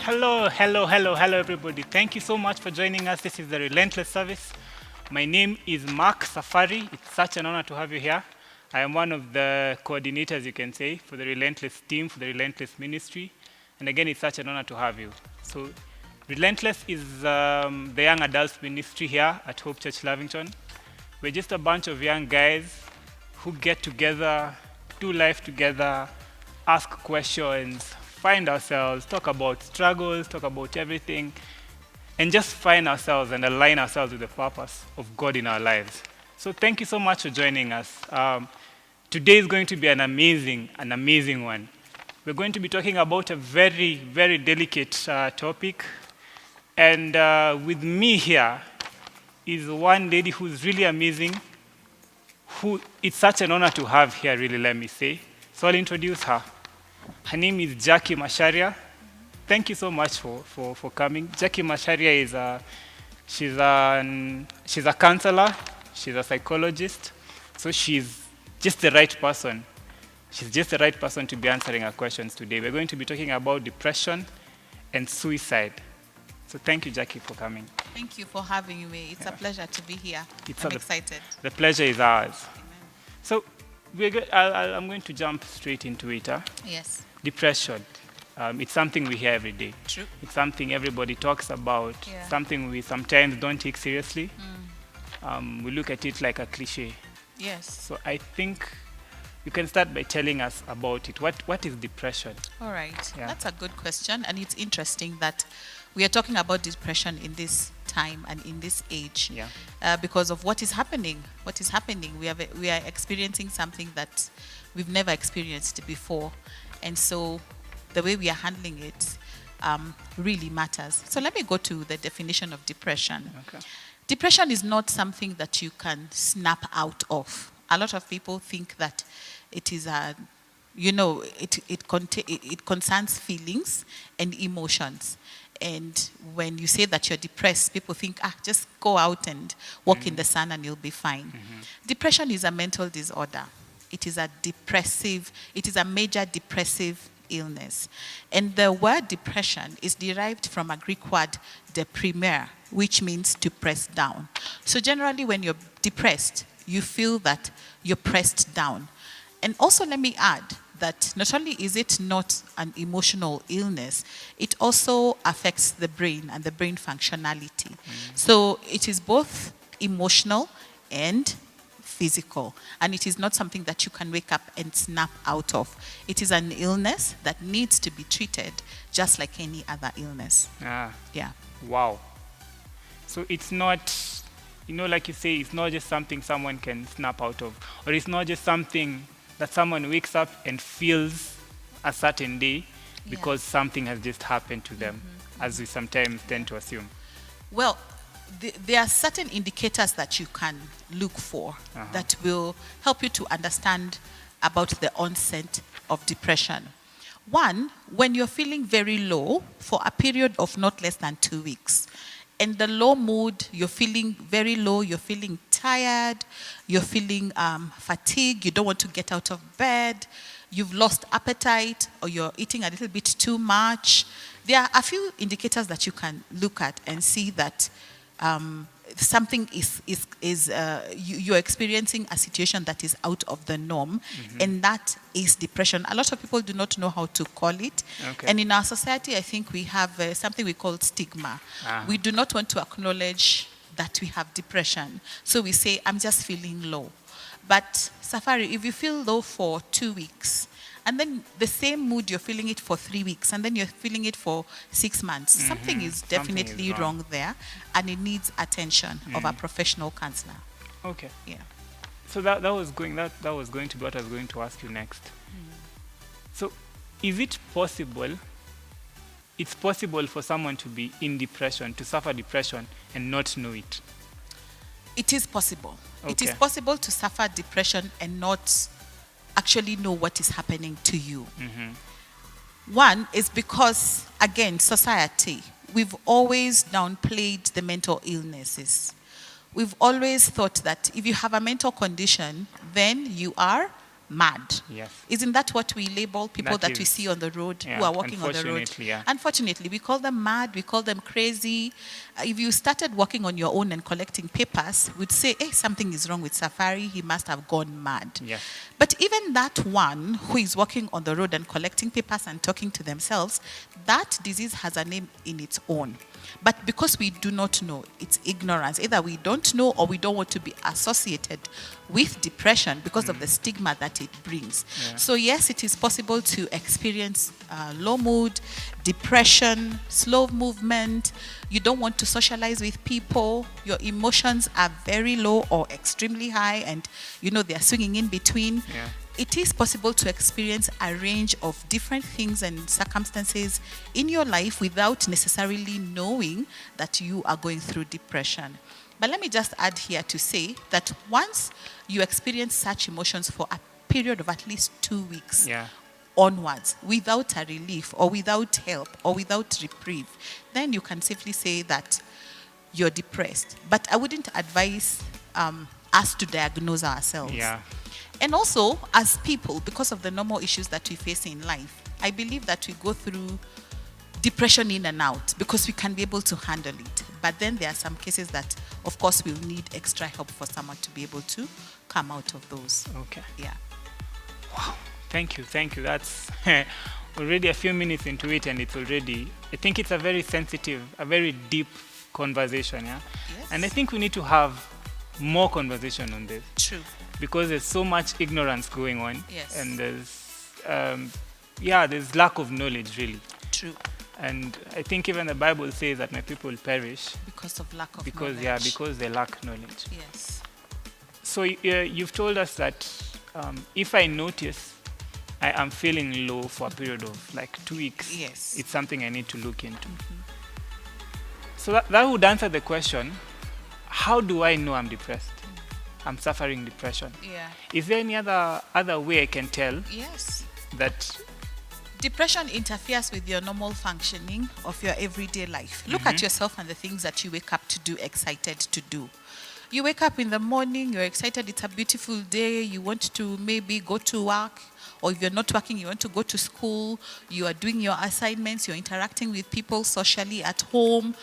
Hello, everybody. Thank you so much for joining us. This is the Relentless service. My name is Mark Safari. It's such an honor to have you here. I am one of the coordinators, you can say, for the Relentless team, for the Relentless ministry. And again, it's such an honor to have you. So, Relentless is the young adults ministry here at Hope Church Lavington. We're just a bunch of young guys who get together, do life together, ask questions, find ourselves, talk about struggles, talk about everything, and just find ourselves and align ourselves with the purpose of God in our lives. So thank you so much for joining us. Today is going to be an amazing one. We're going to be talking about a very, very delicate topic. And with me here is one lady who's really amazing, who it's such an honor to have here, really, let me say. So I'll introduce her. Her name is Jackie Masharia. Thank you so much for coming. Jackie Masharia is she's a counselor, she's a psychologist, so she's just the right person. She's just the right person to be answering our questions today. We're going to be talking about depression and suicide. So thank you, Jackie, for coming. Thank you for having me. It's a pleasure to be here. I'm excited. The pleasure is ours. Amen. So I'm going to jump straight into it. Yes. Depression. It's something we hear every day. True. It's something everybody talks about, Yeah. something we sometimes don't take seriously. We look at it like a cliche. Yes. So I think you can start by telling us about it. What is depression? All right. Yeah. That's a good question. And it's interesting that we are talking about depression in this time and in this age. Yeah. Because of what is happening. What is happening? We are experiencing something that we've never experienced before. And so the way we are handling it really matters. So let me go to the definition of depression. Okay. Depression is not something that you can snap out of. A lot of people think that it is it concerns feelings and emotions. And when you say that you're depressed, people think, just go out and walk in the sun and you'll be fine. Depression is a mental disorder. It is a major depressive illness. And the word depression is derived from a Greek word, deprimer, which means to press down. So generally when you're depressed, you feel that you're pressed down. And also let me add that not only is it not an emotional illness, it also affects the brain and the brain functionality. So it is both emotional and physical, and it is not something that you can wake up and snap out of. It is an illness that needs to be treated just like any other illness. Yeah. Wow. So it's not, like you say, it's not just something someone can snap out of, or it's not just something that someone wakes up and feels a certain day because something has just happened to them, as we sometimes tend to assume. Well, there are certain indicators that you can look for that will help you to understand about the onset of depression. One, when you're feeling very low for a period of not less than 2 weeks. And the low mood, you're feeling very low, you're feeling tired, you're feeling fatigued, you don't want to get out of bed, you've lost appetite, or you're eating a little bit too much. There are a few indicators that you can look at and see that something you're experiencing a situation that is out of the norm, and that is depression. A lot of people do not know how to call it. Okay. And in our society, I think we have something we call stigma. We do not want to acknowledge that we have depression. So we say, I'm just feeling low. But Safari, if you feel low for 2 weeks, and then the same mood, you're feeling it for 3 weeks, and then you're feeling it for 6 months. Something is definitely wrong there, and it needs attention of a professional counselor. Okay. Yeah. So that was going to be what I was going to ask you next. So is it possible? It's possible for someone to be in depression, to suffer depression, and not know it? It is possible. Okay. It is possible to suffer depression and not actually know what is happening to you. One is because, again, society, we've always downplayed the mental illnesses. We've always thought that if you have a mental condition, then you are mad. Yes. Isn't that what we label people that we is- see on the road, yeah, who are walking on the road? unfortunately, yeah. Unfortunately, we call them mad, we call them crazy. If you started walking on your own and collecting papers, we'd say, hey, something is wrong with Safari, he must have gone mad. Yes. But even that one who is walking on the road and collecting papers and talking to themselves, that disease has a name in its own. But because we do not know, it's ignorance. Either we don't know or we don't want to be associated with depression because of the stigma that it brings. Yeah. So yes, it is possible to experience low mood, depression, slow movement. You don't want to socialize with people. Your emotions are very low or extremely high, and they are swinging in between. Yeah. It is possible to experience a range of different things and circumstances in your life without necessarily knowing that you are going through depression. But let me just add here to say that once you experience such emotions for a period of at least 2 weeks Yeah. onwards, without a relief or without help or without reprieve, then you can safely say that you're depressed. But I wouldn't advise us to diagnose ourselves. Yeah. And also, as people, because of the normal issues that we face in life, I believe that we go through depression in and out because we can be able to handle it. But then there are some cases that, of course, we'll need extra help for someone to be able to come out of those. Okay. Yeah. Thank you. That's already a few minutes into it, and it's already, I think it's a very sensitive, a very deep conversation, yeah? Yes. And I think we need to have more conversation on this True. because there's so much ignorance going on. Yes. And there's lack of knowledge, really. True. And I think even the Bible says that my people perish Because of lack of because knowledge. because they lack knowledge. Yes. So you've told us that if I notice I am feeling low for a period of like 2 weeks, Yes. it's something I need to look into. So that would answer the question, how do I know I'm depressed? I'm suffering depression. Yeah. Is there any other way I can tell Yes. that? Depression interferes with your normal functioning of your everyday life. Look at yourself and the things that you wake up to do, excited to do. You wake up in the morning, you're excited, it's a beautiful day, you want to maybe go to work, or if you're not working, you want to go to school, you are doing your assignments, you're interacting with people socially at home,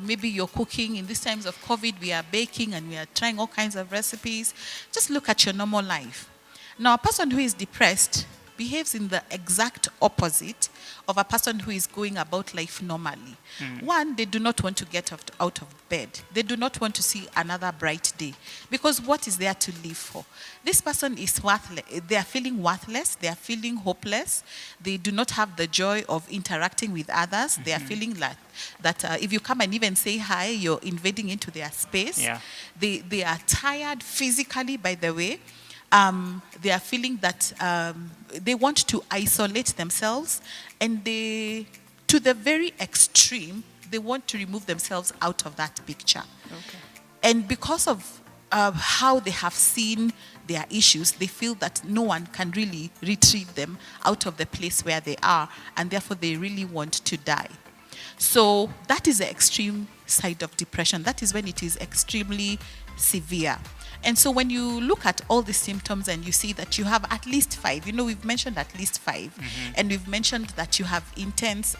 maybe you're cooking. In these times of COVID, we are baking and we are trying all kinds of recipes. Just look at your normal life. Now, a person who is depressed behaves in the exact opposite of a person who is going about life normally. One, they do not want to get out of bed. They do not want to see another bright day. Because what is there to live for? This person is worthless. They are feeling worthless. They are feeling hopeless. They do not have the joy of interacting with others. They are feeling like that if you come and even say hi, you're invading into their space. Yeah. They are tired physically, by the way. They are feeling that they want to isolate themselves, and to the very extreme, they want to remove themselves out of that picture. Okay. And because of how they have seen their issues, they feel that no one can really retrieve them out of the place where they are, and therefore they really want to die. So that is the extreme side of depression. That is when it is extremely severe. And so when you look at all the symptoms and you see that you have at least 5, we've mentioned at least 5, and we've mentioned that you have intense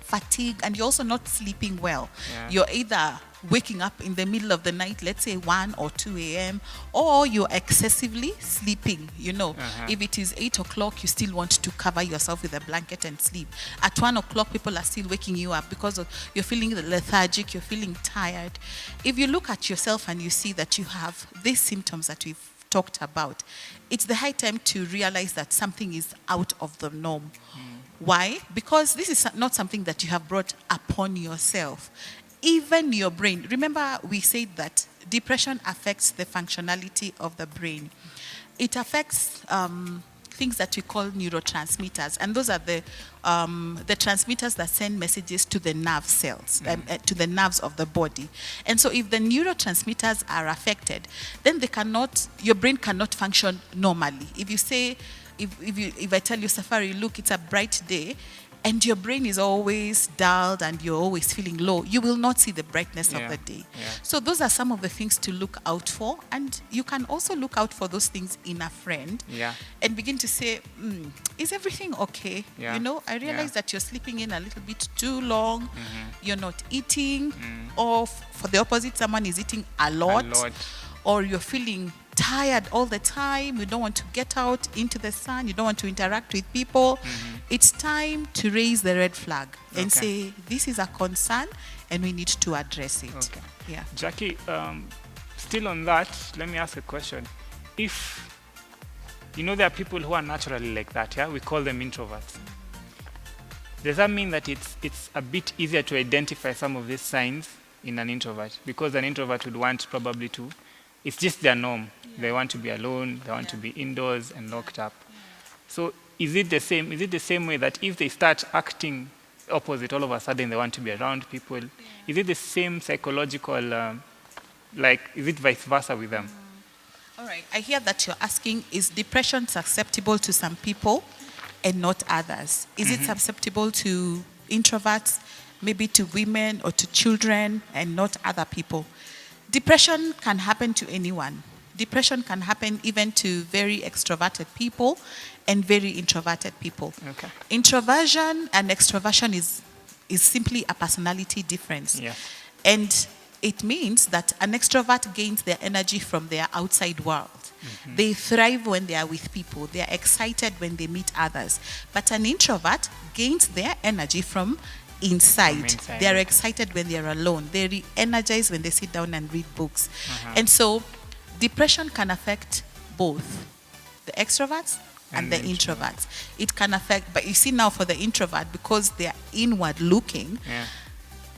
fatigue, and you're also not sleeping well. Yeah. You're either waking up in the middle of the night, let's say 1 or 2 a.m., or you're excessively sleeping. If it is 8 o'clock, you still want to cover yourself with a blanket and sleep. At 1 o'clock, people are still waking you up because you're feeling lethargic, you're feeling tired. If you look at yourself and you see that you have these symptoms that we've talked about, it's the high time to realize that something is out of the norm. Why? Because this is not something that you have brought upon yourself. Even your brain. Remember, we said that depression affects the functionality of the brain. It affects things that we call neurotransmitters, and those are the transmitters that send messages to the nerve cells, to the nerves of the body. And so, if the neurotransmitters are affected, then your brain cannot function normally. If you say, if I tell you, Safari, look, it's a bright day, and your brain is always dulled and you're always feeling low, you will not see the brightness of the day. Yeah. So those are some of the things to look out for. And you can also look out for those things in a friend Yeah. and begin to say, is everything okay? Yeah. You know, I realize that you're sleeping in a little bit too long. You're not eating. Or for the opposite, someone is eating a lot. Or you're feeling tired all the time. You don't want to get out into the sun. You don't want to interact with people. It's time to raise the red flag and say, this is a concern and we need to address it. Okay. Yeah. Jackie, still on that, let me ask a question. If, there are people who are naturally like that, yeah? We call them introverts. Does that mean that it's a bit easier to identify some of these signs in an introvert? Because an introvert would want probably to, it's just their norm. They want to be alone, they want to be indoors and locked up. So is it the same way that if they start acting opposite, all of a sudden they want to be around people? Is it the same psychological, is it vice versa with them? All right. I hear that you're asking, is depression susceptible to some people and not others? Is it susceptible to introverts, maybe to women or to children and not other people? Depression can happen to anyone. Depression can happen even to very extroverted people and very introverted people. Okay. Introversion and extroversion is simply a personality difference. Yeah. And it means that an extrovert gains their energy from their outside world. They thrive when they are with people. They are excited when they meet others. But an introvert gains their energy from inside. They are excited when they are alone. They re-energize when they sit down and read books. And so depression can affect both the extroverts and the introverts. It can affect, but you see now for the introvert, because they are inward looking,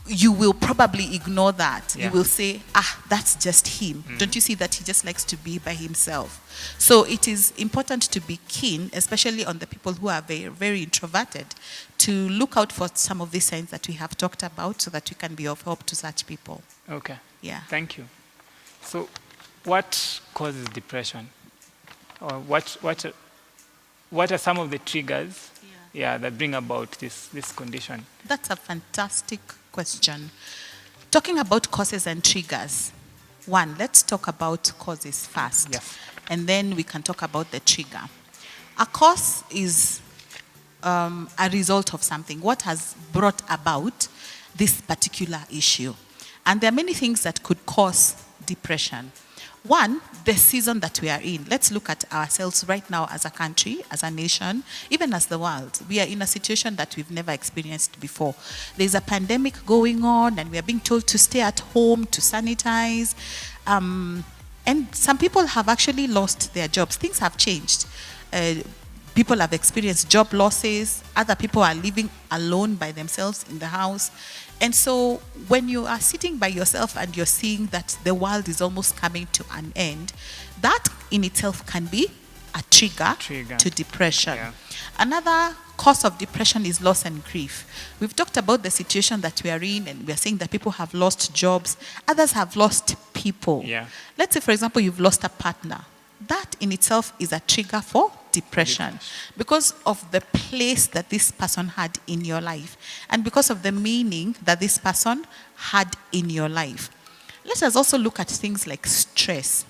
you will probably ignore that. You will say, that's just him. Don't you see that he just likes to be by himself? So it is important to be keen, especially on the people who are very, very introverted, to look out for some of these signs that we have talked about so that we can be of help to such people. Okay. Yeah. Thank you. So what causes depression? Or what are some of the triggers that bring about this condition? That's a fantastic question. Talking about causes and triggers. One, let's talk about causes first. Yes. And then we can talk about the trigger. A cause is a result of something. What has brought about this particular issue? And there are many things that could cause depression. One, the season that we are in. Let's look at ourselves right now as a country, as a nation, even as the world. We are in a situation that we've never experienced before. There's a pandemic going on, and we are being told to stay at home, to sanitize. And some people have actually lost their jobs. Things have changed. People have experienced job losses. Other people are living alone by themselves in the house. And so when you are sitting by yourself and you're seeing that the world is almost coming to an end, that in itself can be a trigger. To depression. Yeah. Another cause of depression is loss and grief. We've talked about the situation that we are in, and we are saying that people have lost jobs. Others have lost people. Yeah. Let's say, for example, you've lost a partner. That in itself is a trigger for depression because of the place that this person had in your life and because of the meaning that this person had in your life. Let us also look at things like stress.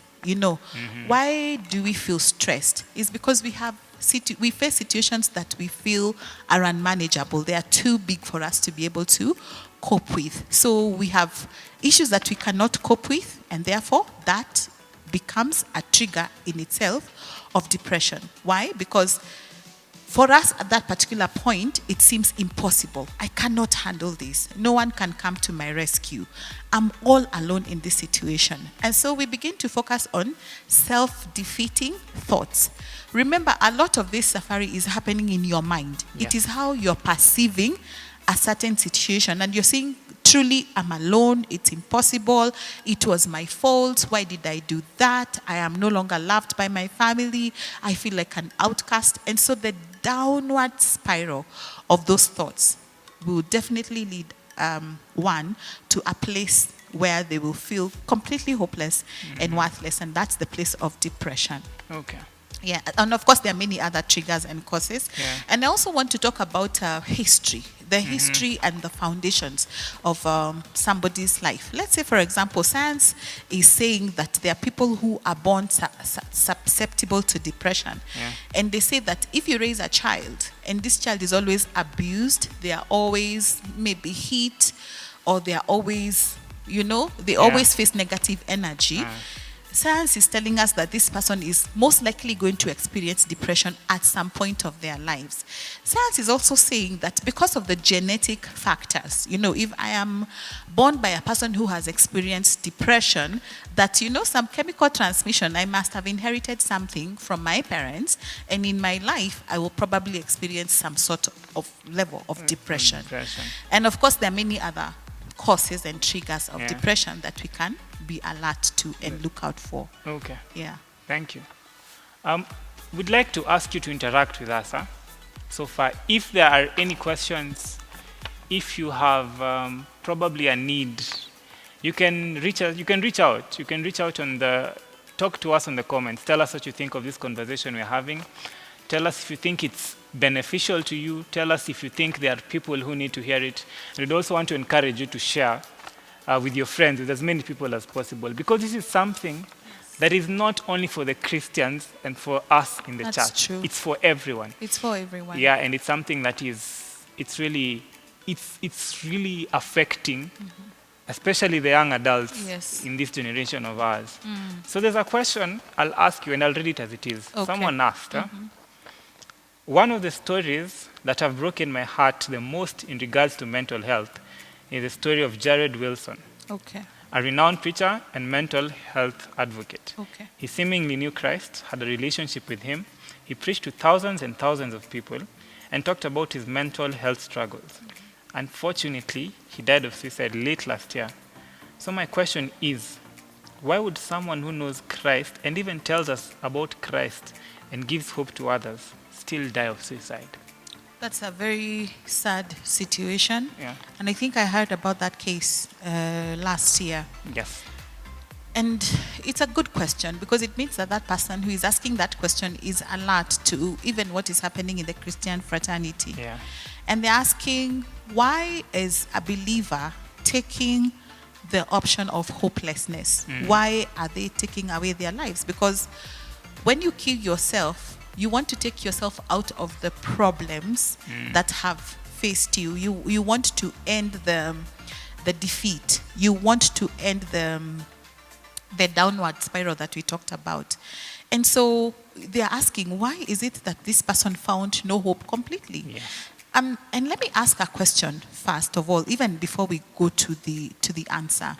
Why do we feel stressed? It's because we face situations that we feel are unmanageable. They are too big for us to be able to cope with. So we have issues that we cannot cope with, and therefore that becomes a trigger in itself of depression. Why? Because for us at that particular point, it seems impossible. I cannot handle this. No one can come to my rescue. I'm all alone in this situation. And so we begin to focus on self-defeating thoughts. Remember, a lot of this safari is happening in your mind. Yeah. It is how you're perceiving a certain situation. And you're saying, truly, I'm alone. It's impossible. It was my fault. Why did I do that? I am no longer loved by my family. I feel like an outcast. And so the downward spiral of those thoughts will definitely lead one to a place where they will feel completely hopeless and worthless. And that's the place of depression. Okay. Yeah, and of course there are many other triggers and causes. Yeah. And I also want to talk about history, the history and the foundations of somebody's life. Let's say, for example, science is saying that there are people who are born susceptible to depression. Yeah. And they say that if you raise a child and this child is always abused, they are always maybe hit, or they are always, they always face negative energy. Science is telling us that this person is most likely going to experience depression at some point of their lives. Science is also saying that because of the genetic factors, if I am born by a person who has experienced depression, that, some chemical transmission, I must have inherited something from my parents, and in my life, I will probably experience some sort of level of depression. And of course, there are many other causes and triggers of depression that we can be alert to and look out for. Okay. Yeah. Thank you. We'd like to ask you to interact with us so far. If there are any questions, if you have probably a need, you can reach out. You can reach out talk to us on the comments. Tell us what you think of this conversation we're having. Tell us if you think it's beneficial to you. Tell us if you think there are people who need to hear it. And we'd also want to encourage you to share with your friends, with as many people as possible, because this is something that is not only for the Christians and for us in the church. That's true. It's for everyone. It's for everyone. Yeah, and it's something that it's really affecting, especially the young adults in this generation of ours. So there's a question I'll ask you, and I'll read it as it is. Okay. Someone asked, one of the stories that have broken my heart the most in regards to mental health is the story of Jared Wilson, a renowned preacher and mental health advocate. He seemingly knew Christ, had a relationship with him. He preached to thousands and thousands of people and talked about his mental health struggles. Unfortunately, he died of suicide late last year. So my question is, why would someone who knows Christ and even tells us about Christ and gives hope to others still die of suicide? That's a very sad situation. Yeah. And I think I heard about that case last year. Yes. And it's a good question, because it means that that person who is asking that question is alert to even what is happening in the Christian fraternity. Yeah. And they're asking, why is a believer taking the option of hopelessness? Why are they taking away their lives? Because when you kill yourself, you want to take yourself out of the problems that have faced you. You want to end the defeat. You want to end the downward spiral that we talked about. And so they're asking, why is it that this person found no hope completely? Yes. And let me ask a question first of all, even before we go to the answer.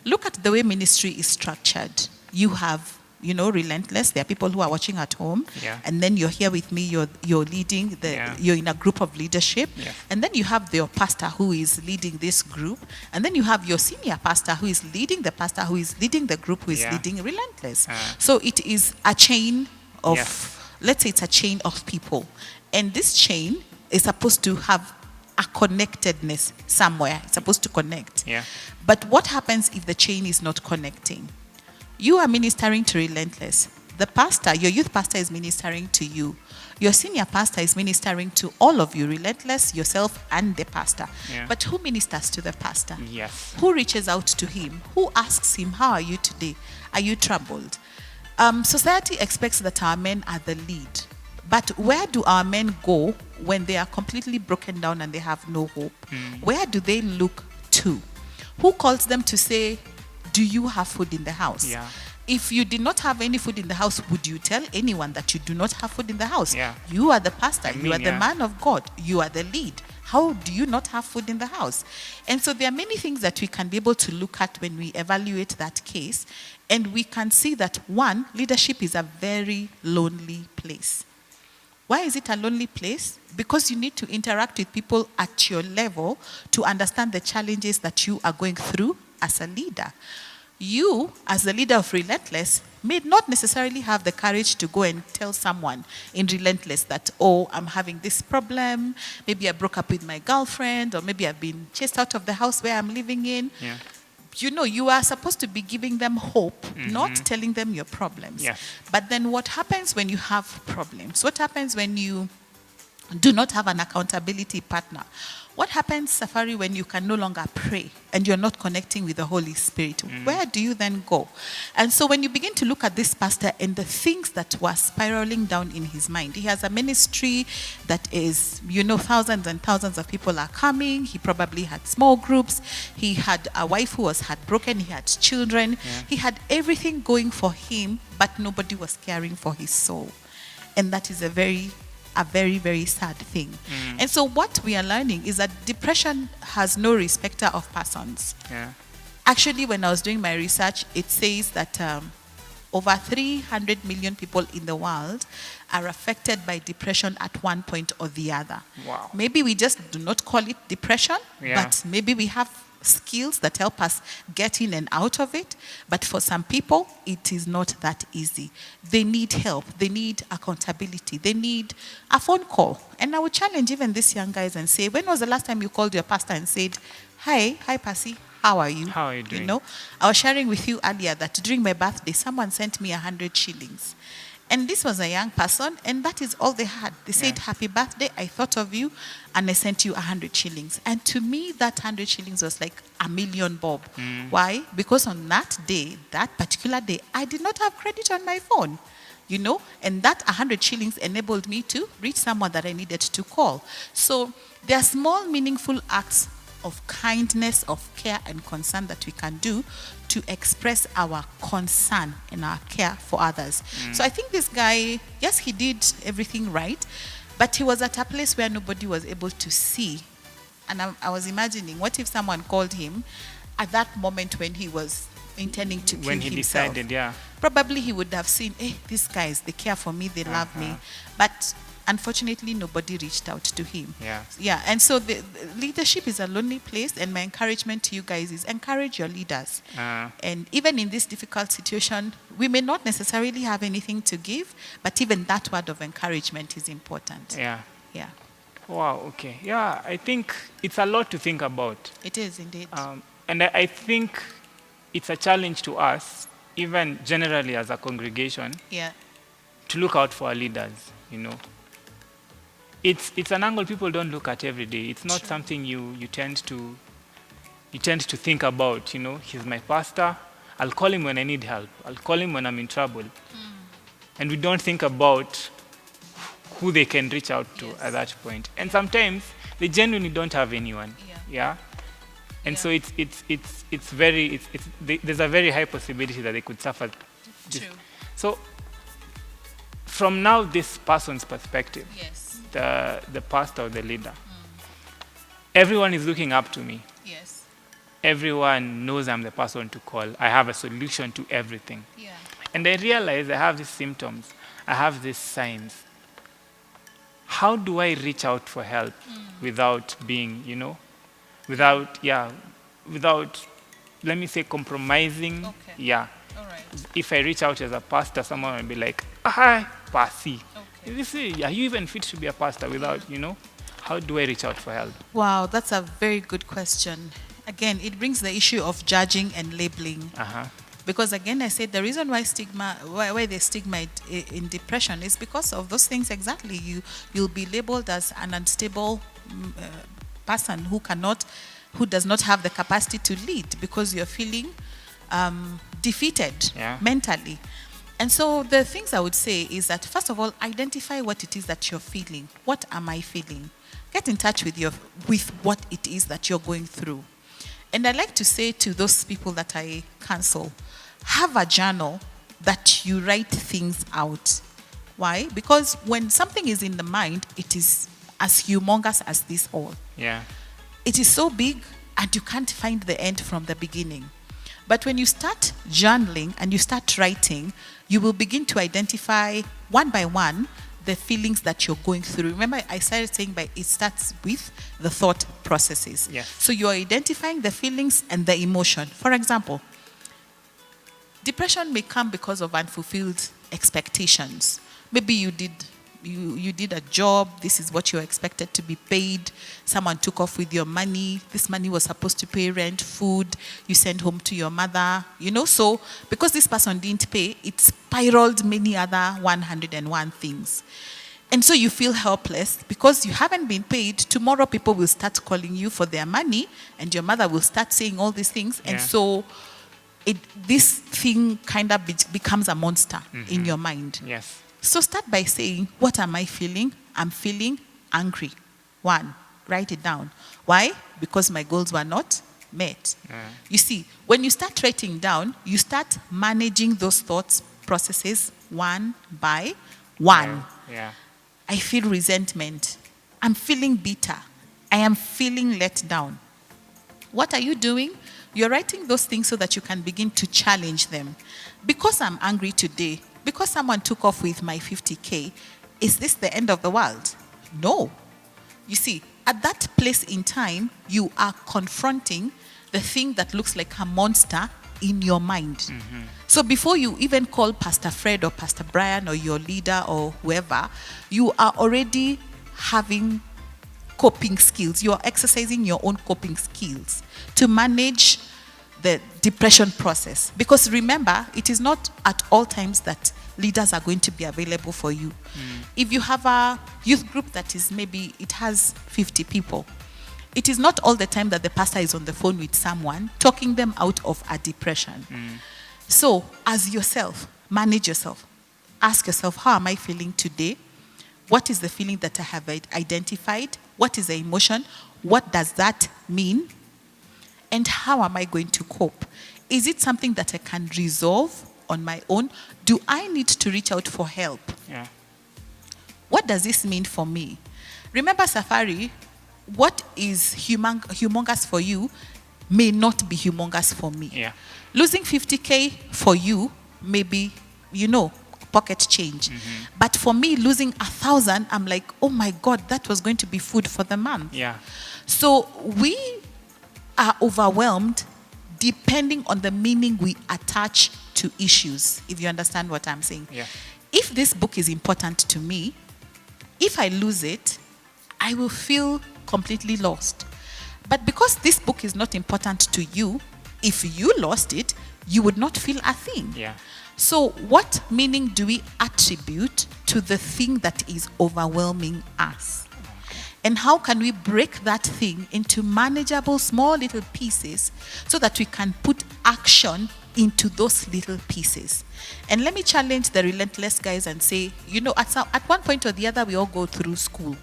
Look at the way ministry is structured. You have, Relentless. There are people who are watching at home, and then you're here with me. You're leading you're in a group of leadership, and then you have your pastor who is leading this group, and then you have your senior pastor who is leading the pastor who is leading the group who is leading Relentless. So it is a chain of, let's say it's a chain of people, and this chain is supposed to have a connectedness somewhere. It's supposed to connect. Yeah. But what happens if the chain is not connecting? You are ministering to Relentless. The pastor, your youth pastor, is ministering to you. Your senior pastor is ministering to all of you, Relentless, yourself, and the pastor. Yeah. But who ministers to the pastor? Yes. Who reaches out to him? Who asks him, how are you today? Are you troubled? Society expects that our men are the lead. But where do our men go when they are completely broken down and they have no hope? Where do they look to? Who calls them to say, do you have food in the house? Yeah. If you did not have any food in the house, would you tell anyone that you do not have food in the house? Yeah. You are the pastor. You are the man of God. You are the lead. How do you not have food in the house? And so there are many things that we can be able to look at when we evaluate that case. And we can see that, one, leadership is a very lonely place. Why is it a lonely place? Because you need to interact with people at your level to understand the challenges that you are going through as a leader. You, as the leader of Relentless, may not necessarily have the courage to go and tell someone in Relentless that, oh, I'm having this problem, maybe I broke up with my girlfriend, or maybe I've been chased out of the house where I'm living in. Yeah. you are supposed to be giving them hope, not telling them your problems. Yes. But then what happens when you have problems? What happens when you do not have an accountability partner? What happens, Safari, when you can no longer pray and you're not connecting with the Holy Spirit? Where do you then go? And so when you begin to look at this pastor and the things that were spiraling down in his mind, he has a ministry that is, thousands and thousands of people are coming. He probably had small groups. He had a wife who was heartbroken. He had children. Yeah. He had everything going for him, but nobody was caring for his soul. And that is a very, very sad thing. And so what we are learning is that depression has no respecter of persons. Yeah. Actually, when I was doing my research, it says that over 300 million people in the world are affected by depression at one point or the other. Wow. Maybe we just do not call it depression, Yeah. but maybe we have skills that help us get in and out of it. But for some people, it is not that easy. They need help. They need accountability. They need a phone call. And I would challenge even these young guys and say, when was the last time you called your pastor and said, hi, Passy, how are you? How are you doing? I was sharing with you earlier that during my birthday, someone sent me 100 shillings. And this was a young person, and that is all they had. They said, Yeah. happy birthday, I thought of you, and I sent you 100 shillings. And to me, that 100 shillings was like a million bob. Why? Because on that day, that particular day, I did not have credit on my phone. And that 100 shillings enabled me to reach someone that I needed to call. So there are small, meaningful acts of kindness, of care and concern that we can do to express our concern and our care for others. So I think this guy, yes, he did everything right, but he was at a place where nobody was able to see. And I was imagining, what if someone called him at that moment when he was intending to kill When he himself? decided, yeah. Probably he would have seen, hey, these guys, they care for me, they love me. But unfortunately, nobody reached out to him. Yeah. Yeah, and so the leadership is a lonely place, and my encouragement to you guys is encourage your leaders. And even in this difficult situation, we may not necessarily have anything to give, but even that word of encouragement is important. Yeah. Yeah, Wow, okay. Yeah, I think it's a lot to think about. it is indeed. And I think it's a challenge to us, even generally as a congregation, Yeah, to look out for our leaders, It's an angle people don't look at every day. It's not True. something you tend to think about, He's my pastor. I'll call him when I need help. I'll call him when I'm in trouble. And we don't think about who they can reach out to Yes. at that point. And sometimes they genuinely don't have anyone. Yeah. And Yeah. so there's a very high possibility that they could suffer. This. true. So from now this person's perspective, Yes, the pastor or the leader, everyone is looking up to me. yes. Everyone knows I'm the person to call. I have a solution to everything. Yeah, And I realize I have these symptoms. I have these signs. How do I reach out for help without being, without, let me say, compromising? Okay. Yeah. all right. If I reach out as a pastor, someone will be like, hi, Passy. Okay. You see, are you even fit to be a pastor without, how do I reach out for help? Wow, that's a very good question. Again, it brings the issue of judging and labeling. Because again, I said the reason why there's stigma in depression is because of those things exactly. You'll be labeled as an unstable person who does not have the capacity to lead because you're feeling defeated mentally. And so the things I would say is that, first of all, identify what it is that you're feeling. What am I feeling? Get in touch with what it is that you're going through. And I like to say to those people that I counsel, have a journal that you write things out. Why? Because when something is in the mind, it is as humongous as this all. Yeah. It is so big and you can't find the end from the beginning. But when you start journaling and you start writing, you will begin to identify one by one the feelings that you're going through. Remember, I started saying it starts with the thought processes. Yes. So you're identifying the feelings and the emotion. For example, depression may come because of unfulfilled expectations. Maybe you did you did a job, this is what you're expected to be paid, someone took off with your money, this money was supposed to pay rent, food, you send home to your mother, so because this person didn't pay, it spiraled many other 101 things. And so you feel helpless because you haven't been paid. Tomorrow people will start calling you for their money and your mother will start saying all these things. And so this thing kind of becomes a monster in your mind. Yes. So start by saying, what am I feeling? I'm feeling angry. 1, write it down. Why? Because my goals were not met. You see, when you start writing down, you start managing those thoughts, processes, one by one. Yeah. I feel resentment. I'm feeling bitter. I am feeling let down. What are you doing? You're writing those things so that you can begin to challenge them. Because I'm angry today, because someone took off with my 50K, is this the end of the world? No. You see, at that place in time, you are confronting the thing that looks like a monster in your mind. So before you even call Pastor Fred or Pastor Brian or your leader or whoever, you are already having coping skills. You are exercising your own coping skills to manage the depression process. Because remember, it is not at all times that leaders are going to be available for you. If you have a youth group that is maybe, it has 50 people, it is not all the time that the pastor is on the phone with someone talking them out of a depression. So as yourself, manage yourself. Ask yourself, how am I feeling today? What is the feeling that I have identified? What is the emotion? What does that mean? And how am I going to cope? Is it something that I can resolve on my own? Do I need to reach out for help? Yeah. What does this mean for me? Remember, Safari, what is humongous for you may not be humongous for me. Yeah. Losing 50K for you may be, pocket change. But for me, losing 1,000, I'm like, oh my God, that was going to be food for the month. Yeah. So we are overwhelmed depending on the meaning we attach to issues, if you understand what I'm saying. Yeah. If this book is important to me, if I lose it, I will feel completely lost. But because this book is not important to you, if you lost it, you would not feel a thing. Yeah. So what meaning do we attribute to the thing that is overwhelming us? And how can we break that thing into manageable small little pieces so that we can put action into those little pieces? And let me challenge the Relentless guys and say, at one point or the other, we all go through school.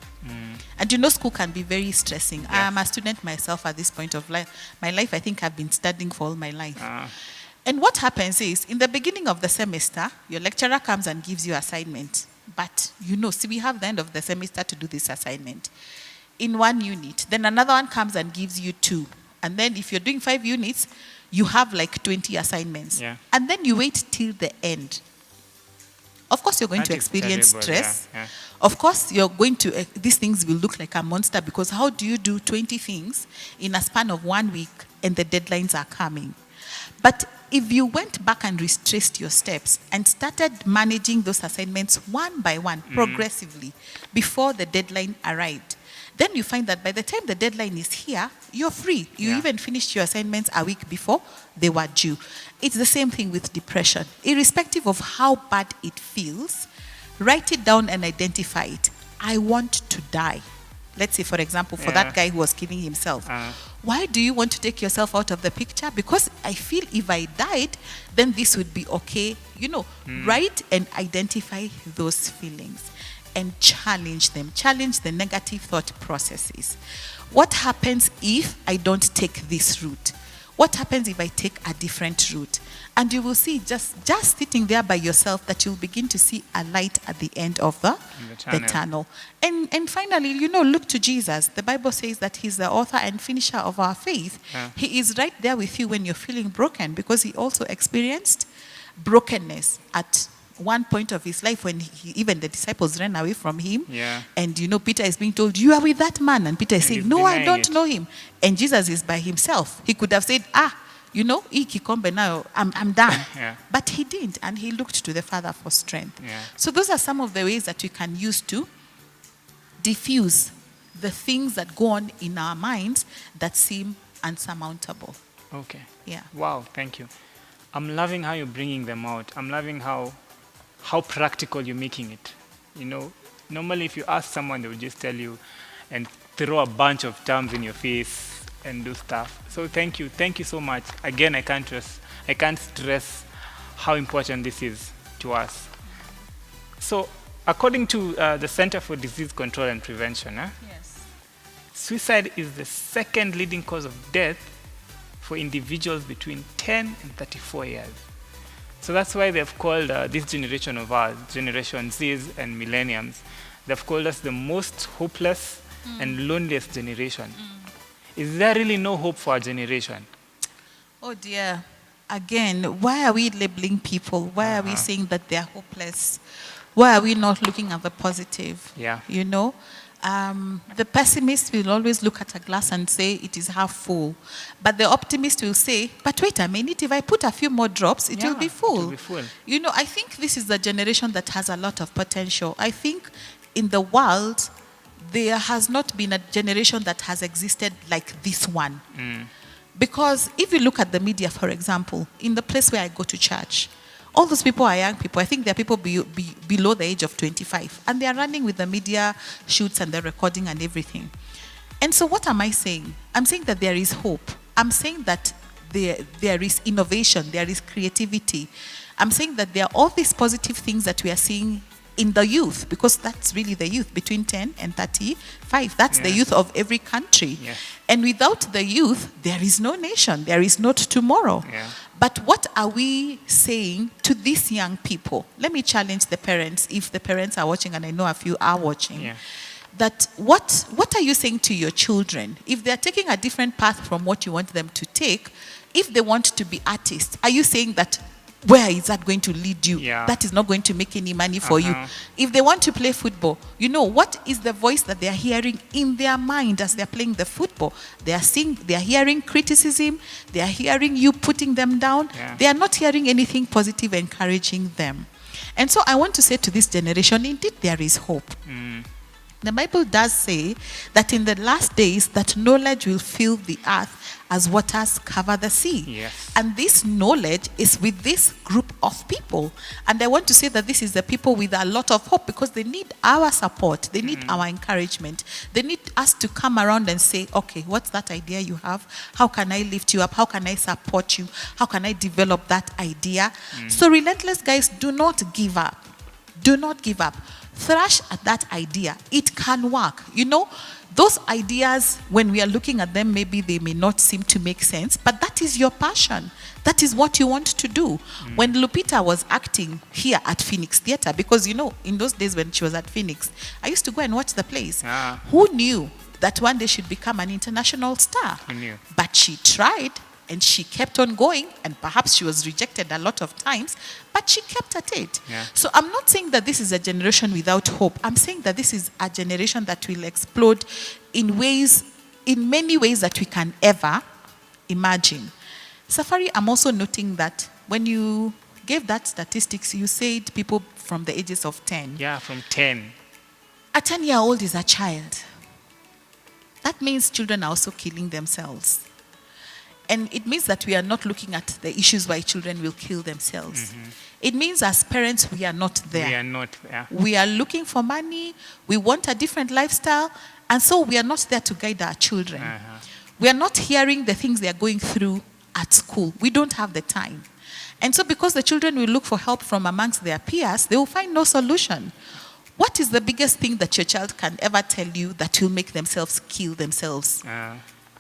And school can be very stressing. Yes. I'm a student myself at this point of my life. I think I've been studying for all my life. And what happens is, in the beginning of the semester, your lecturer comes and gives you assignment. But, we have the end of the semester to do this assignment in 1 unit. Then another one comes and gives you 2. And then if you're doing 5 units, you have like 20 assignments. Yeah. And then you wait till the end. Of course, you're going That to is experience terrible, stress. yeah. Of course, you're going to, these things will look like a monster because how do you do 20 things in a span of 1 week and the deadlines are coming? But if you went back and retraced your steps and started managing those assignments one by one, progressively, before the deadline arrived, then you find that by the time the deadline is here, you're free. You even finished your assignments a week before they were due. It's the same thing with depression. Irrespective of how bad it feels, write it down and identify it. I want to die. Let's say, for example, for that guy who was killing himself. Why do you want to take yourself out of the picture? Because I feel if I died, then this would be okay. Write and identify those feelings and challenge them. Challenge the negative thought processes. What happens if I don't take this route? What happens if I take a different route? And you will see just sitting there by yourself that you'll begin to see a light at the end of the tunnel. And finally, look to Jesus. The Bible says that he's the author and finisher of our faith. He is right there with you when you're feeling broken because he also experienced brokenness at one point of his life when even the disciples ran away from him. And Peter is being told, you are with that man. And Peter is saying, no, I don't know him. And Jesus is by himself. He could have said, hii kikombe now, I'm done. Yeah. But he didn't, and he looked to the Father for strength. Yeah. So those are some of the ways that we can use to diffuse the things that go on in our minds that seem unsurmountable. Okay. Yeah. Wow, thank you. I'm loving how you're bringing them out. I'm loving how practical you're making it. Normally if you ask someone, they will just tell you and throw a bunch of terms in your face and do stuff. So thank you so much. Again, I can't stress how important this is to us. So according to the Center for Disease Control and Prevention, Yes. suicide is the second leading cause of death for individuals between 10 and 34 years. So that's why they've called this generation of ours, Generation Zs and Millenniums, they've called us the most hopeless and loneliest generation. Is there really no hope for our generation? Oh dear. Again, why are we labeling people? Why are we saying that they are hopeless? Why are we not looking at the positive? Yeah. The pessimist will always look at a glass and say it is half full. But the optimist will say, but wait a minute, if I put a few more drops, it will be full. It will be full. I think this is the generation that has a lot of potential. I think in the world, there has not been a generation that has existed like this one. Because if you look at the media, for example, in the place where I go to church, all those people are young people. I think they're people below the age of 25. And they are running with the media shoots and the recording and everything. And so what am I saying? I'm saying that there is hope. I'm saying that there is innovation, there is creativity. I'm saying that there are all these positive things that we are seeing in the youth, because that's really the youth between 10 and 35. That's the youth of every country. Yes. And without the youth, there is no nation. There is not tomorrow. Yeah. But what are we saying to these young people? Let me challenge the parents, if the parents are watching, and I know a few are watching. Yeah. That what are you saying to your children? If they're taking a different path from what you want them to take, if they want to be artists, are you saying that where is that going to lead you? Yeah. That is not going to make any money for you. If they want to play football, what is the voice that they are hearing in their mind as they're playing the football? They are hearing criticism, they are hearing you putting them down. Yeah. They are not hearing anything positive encouraging them. And so I want to say to this generation, indeed there is hope. The Bible does say that in the last days that knowledge will fill the earth as waters cover the sea. Yes. And this knowledge is with this group of people. And I want to say that this is the people with a lot of hope, because they need our support. They need our encouragement. They need us to come around and say, okay, what's that idea you have? How can I lift you up? How can I support you? How can I develop that idea? So relentless guys, do not give up. Do not give up. Thrash at that idea. It can work. Those ideas, when we are looking at them, maybe they may not seem to make sense, but that is your passion. That is what you want to do. When Lupita was acting here at Phoenix Theatre, because in those days when she was at Phoenix, I used to go and watch the plays. Who knew that one day she'd become an international star? Who knew? But she tried. And she kept on going, and perhaps she was rejected a lot of times, but she kept at it. Yeah. So I'm not saying that this is a generation without hope. I'm saying that this is a generation that will explode in many ways that we can ever imagine. Safari, I'm also noting that when you gave that statistics, you said people from the ages of 10. Yeah, from 10. A 10-year-old is a child. That means children are also killing themselves. And it means that we are not looking at the issues why children will kill themselves. It means as parents, we are not there. We are not there. We are looking for money. We want a different lifestyle. And so we are not there to guide our children. We are not hearing the things they are going through at school. We don't have the time. And so because the children will look for help from amongst their peers, they will find no solution. What is the biggest thing that your child can ever tell you that will make themselves kill themselves?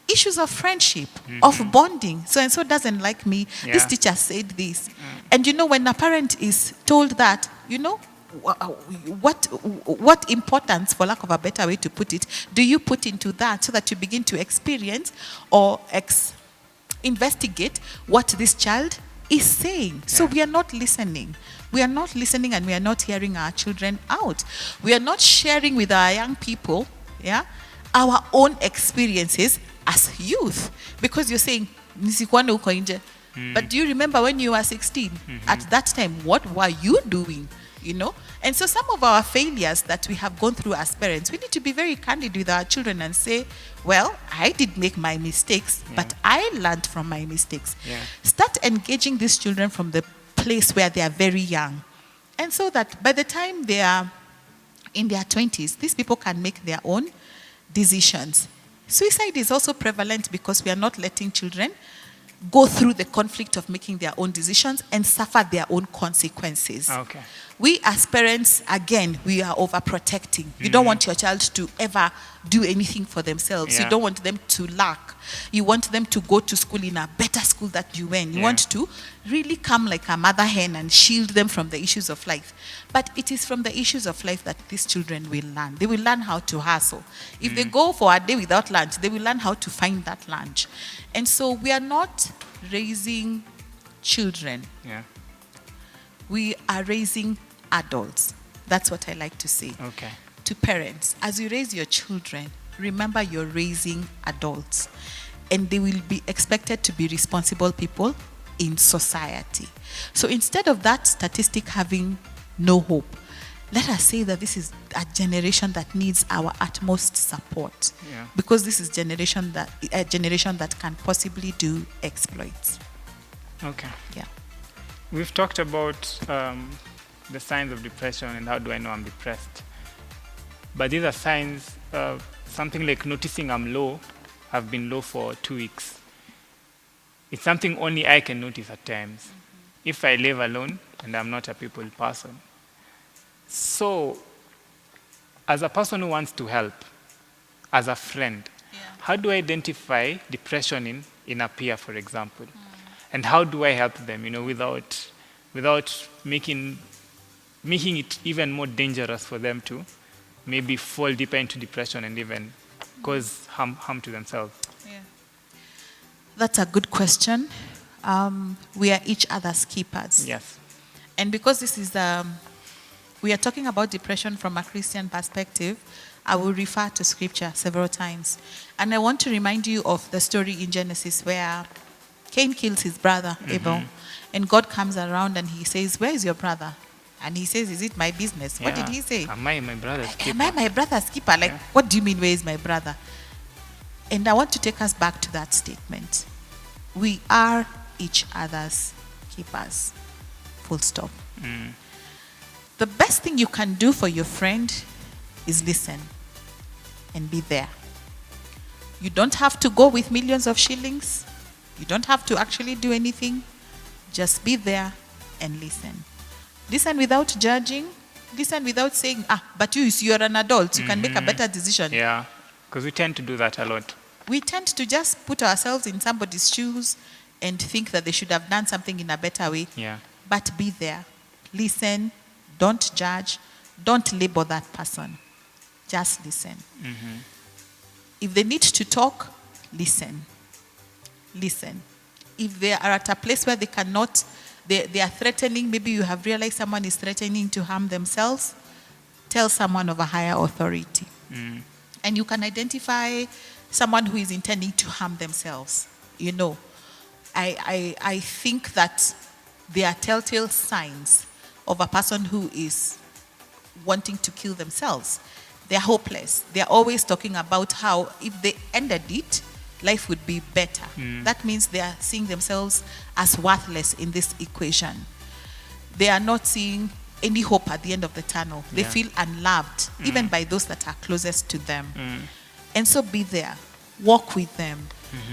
Issues of friendship, of bonding. So and so doesn't like me. Yeah. This teacher said this. And when a parent is told that, what importance, for lack of a better way to put it, do you put into that so that you begin to experience or investigate what this child is saying? Yeah. So we are not listening. We are not listening, and we are not hearing our children out. We are not sharing with our young people, our own experiences as youth, because you're saying, nisikuone huko nje. But do you remember when you were 16? At that time, what were you doing? You know? And so some of our failures that we have gone through as parents, we need to be very candid with our children and say, well, I did make my mistakes, but I learned from my mistakes. Start engaging these children from the place where they are very young. And so that by the time they are in their 20s, these people can make their own decisions. Suicide is also prevalent because we are not letting children go through the conflict of making their own decisions and suffer their own consequences. Okay. We as parents, again, we are overprotecting. You don't want your child to ever do anything for themselves. You don't want them to lack. You want them to go to school in a better school that you went. You want to really come like a mother hen and shield them from the issues of life. But it is from the issues of life that these children will learn. They will learn how to hustle. If they go for a day without lunch, they will learn how to find that lunch. And so we are not raising children. We are raising adults. That's what I like to say. Okay. To parents, as you raise your children, remember you're raising adults. And they will be expected to be responsible people in society. So instead of that statistic having no hope, let us say that this is a generation that needs our utmost support. Because this is a generation that can possibly do exploits. Okay. Yeah. We've talked about the signs of depression and how do I know I'm depressed. But these are signs, something like noticing I'm low. I've been low for 2 weeks. It's something only I can notice at times. If I live alone and I'm not a people person. So, as a person who wants to help, as a friend, how do I identify depression in a peer, for example? And how do I help them, without making it even more dangerous for them to maybe fall deeper into depression and even cause harm to themselves? That's a good question. We are each other's keepers. Yes. And because this is, we are talking about depression from a Christian perspective, I will refer to scripture several times. And I want to remind you of the story in Genesis where Cain kills his brother, Abel. And God comes around and he says, where is your brother? And he says, is it my business? What did he say? Am I my brother's keeper? Am I my brother's keeper? Like, what do you mean, where is my brother? And I want to take us back to that statement. We are each other's keepers. Full stop. The best thing you can do for your friend is listen and be there. You don't have to go with millions of shillings. You don't have to actually do anything. Just be there and listen. Listen without judging. Listen without saying, but you're an adult. You can make a better decision. Yeah, because we tend to do that a lot. We tend to just put ourselves in somebody's shoes and think that they should have done something in a better way. But be there. Listen. Don't judge. Don't label that person. Just listen. If they need to talk, listen. Listen. If they are at a place where they cannot, they are threatening, maybe you have realized someone is threatening to harm themselves, tell someone of a higher authority. And you can identify someone who is intending to harm themselves. I think that there are telltale signs of a person who is wanting to kill themselves. They're hopeless. They're always talking about how if they ended it, life would be better. That means they are seeing themselves as worthless in this equation. They are not seeing any hope at the end of the tunnel. They feel unloved, even by those that are closest to them. And so be there. Walk with them.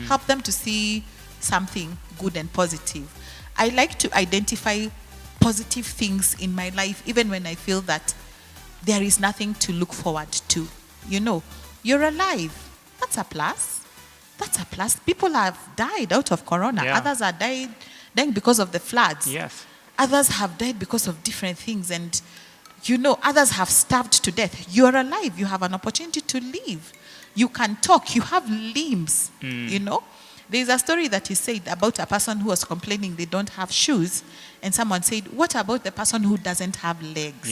Help them to see something good and positive. I like to identify positive things in my life, even when I feel that there is nothing to look forward to. You're alive. That's a plus. That's a plus. People have died out of corona. Others are dying because of the floods. Yes. Others have died because of different things. And, others have starved to death. You're alive. You have an opportunity to live. You can talk. You have limbs, There's a story that is said about a person who was complaining they don't have shoes. And someone said, what about the person who doesn't have legs?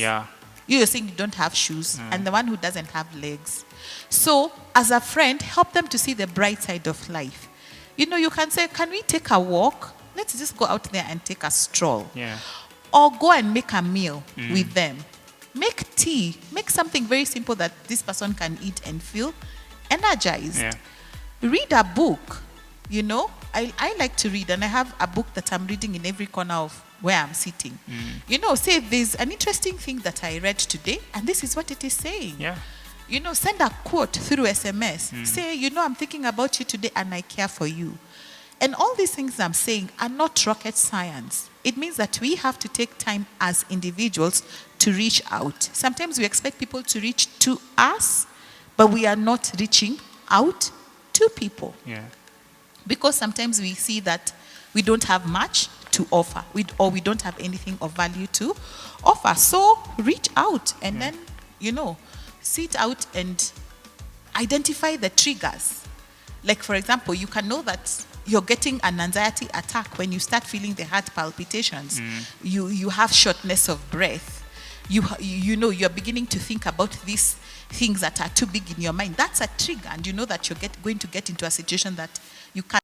You're saying you don't have shoes, and the one who doesn't have legs. So, as a friend, help them to see the bright side of life. You know, you can say, can we take a walk? Let's just go out there and take a stroll. Yeah. Or go and make a meal with them. Make tea. Make something very simple that this person can eat and feel energized. Yeah. Read a book. You know, I like to read, and I have a book that I'm reading in every corner of where I'm sitting. You know, say there's an interesting thing that I read today, and this is what it is saying. Yeah. You know, send a quote through SMS. Say, you know, I'm thinking about you today and I care for you. And all these things I'm saying are not rocket science. It means that we have to take time as individuals to reach out. Sometimes we expect people to reach to us, but we are not reaching out to people. Yeah. Because sometimes we see that we don't have much to offer, or we don't have anything of value to offer. So reach out and then, you know, sit out and identify the triggers. Like, for example, you can know that you're getting an anxiety attack when you start feeling the heart palpitations. You have shortness of breath. You know, you're beginning to think about these things that are too big in your mind. That's a trigger, and you know that you're going to get into a situation that you can't